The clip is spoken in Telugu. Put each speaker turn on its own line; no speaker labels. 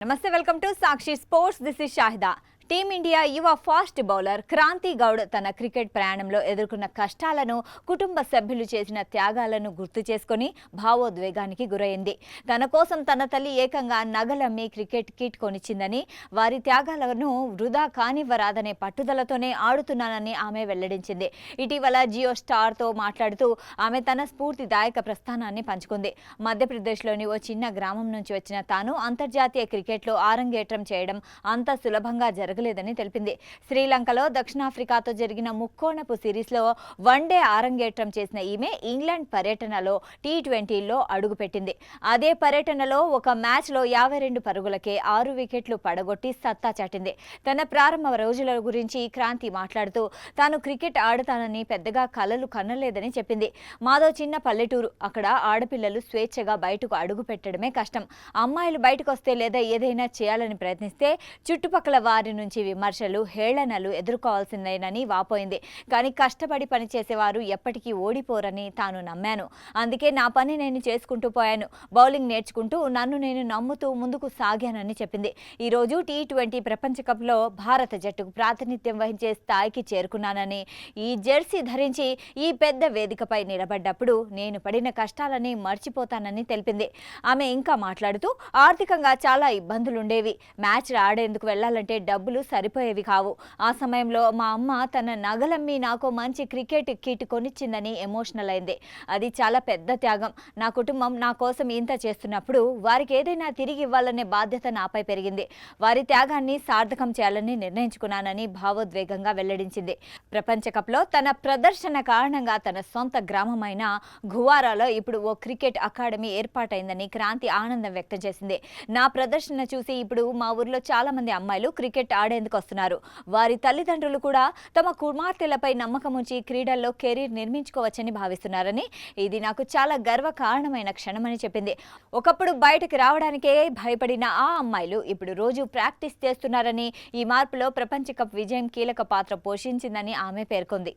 నమస్తే welcome to Sakshi sports this is Shahida team India యువ ఫాస్ట్ బౌలర్ క్రాంతి గౌడ్ తన క్రికెట్ ప్రయాణంలో ఎదుర్కొన్న కష్టాలను కుటుంబ సభ్యులు చేసిన త్యాగాలను గుర్తు చేసుకుని భావోద్వేగానికి గురైంది. తన కోసం తన తల్లి ఏకంగా నగలమ్మి క్రికెట్ కిట్ కొనిచ్చిందని, వారి త్యాగాలను వృధా కానివ్వరాదనే పట్టుదలతోనే ఆడుతున్నానని ఆమె వెల్లడించింది. ఇటీవల జియో స్టార్తో మాట్లాడుతూ ఆమె తన స్ఫూర్తిదాయక ప్రస్థానాన్ని పంచుకుంది. మధ్యప్రదేశ్లోని ఓ చిన్న గ్రామం నుంచి వచ్చిన తాను అంతర్జాతీయ క్రికెట్లో ఆరంగేట్రం చేయడం అంత సులభంగా జరగలేదని తెలిపింది. శ్రీలంకలో దక్షిణాఫ్రికాతో జరిగిన ముక్కోణపు సిరీస్లో వన్డే ఆరంగేట్రం చేసిన ఈమె ఇంగ్లాండ్ పర్యటనలో టీ20లో అడుగుపెట్టింది. అదే పర్యటనలో ఒక మ్యాచ్లో 52 పరుగులకే 6 వికెట్లు పడగొట్టి సత్తా చాటింది. తన ప్రారంభ రోజుల గురించి క్రాంతి మాట్లాడుతూ తాను క్రికెట్ ఆడతానని పెద్దగా కలలు కనలేదని చెప్పింది. మాదో చిన్న పల్లెటూరు, అక్కడ ఆడపిల్లలు స్వేచ్ఛగా బయటకు అడుగు పెట్టడమే కష్టం. అమ్మాయిలు బయటకు వస్తే లేదా ఏదైనా చేయాలని ప్రయత్నిస్తే చుట్టుపక్కల వారి నుంచి విమర్శలు, హేళనలు ఎదుర్కోవాల్సిందేనని వాపోయింది. కానీ కష్టపడి పనిచేసేవారు ఎప్పటికీ ఓడిపోరని తాను నమ్మాను. అందుకే నా పని నేను చేసుకుంటూ పోయాను. బౌలింగ్ నేర్చుకుంటూ నన్ను నేను నమ్ముతూ ముందుకు సాగానని చెప్పింది. ఈరోజు టీ20 ప్రపంచ కప్లో భారత జట్టుకు ప్రాతినిధ్యం వహించే స్థాయికి చేరుకున్నానని, ఈ జెర్సీ ధరించి ఈ పెద్ద వేదికపై నిలబడ్డప్పుడు నేను పడిన కష్టాలని మర్చిపోతానని తెలిపింది. ఆమె ఇంకా మాట్లాడుతూ ఆర్థికంగా చాలా ఇబ్బందులుండేవి. మ్యాచ్ ఆడేందుకు వెళ్లాలంటే డబ్బులు సరిపోయేవి కావు. ఆ సమయంలో మా అమ్మ తన నగలమ్మి నాకు మంచి క్రికెట్ కిట్ కొనిచ్చిందని ఎమోషనల్ అయింది. అది చాలా పెద్ద త్యాగం. నా కుటుంబం నా కోసం ఇంత చేస్తున్నప్పుడు వారికి ఏదైనా తిరిగి ఇవ్వాలనే బాధ్యత నాపై పెరిగింది. వారి త్యాగాన్ని సార్థకం చేయాలని నిర్ణయించుకున్నానని భావోద్వేగంగా వెల్లడించింది. ప్రపంచ కప్లో తన ప్రదర్శన కారణంగా తన సొంత గ్రామమైన గువారాలో ఇప్పుడు ఓ క్రికెట్ అకాడమీ ఏర్పాటైందని క్రాంతి ఆనందం వ్యక్తం చేసింది. నా ప్రదర్శన చూసి ఇప్పుడు మా ఊర్లో చాలా మంది అమ్మాయిలు క్రికెట్ ఆడేందుకు వస్తున్నారు. వారి తల్లిదండ్రులు కూడా తమ కుమార్తెలపై నమ్మకం ఉంచి క్రీడల్లో కెరీర్ నిర్మించుకోవచ్చని భావిస్తున్నారని, ఇది నాకు చాలా గర్వకారణమైన క్షణమని చెప్పింది. ఒకప్పుడు బయటకు రావడానికే భయపడిన ఆ అమ్మాయిలు ఇప్పుడు రోజు ప్రాక్టీస్ చేస్తున్నారని, ఈ మార్పులో ప్రపంచ కప్ విజయం కీలక పాత్ర పోషించిందని ఆమె పేర్కొంది.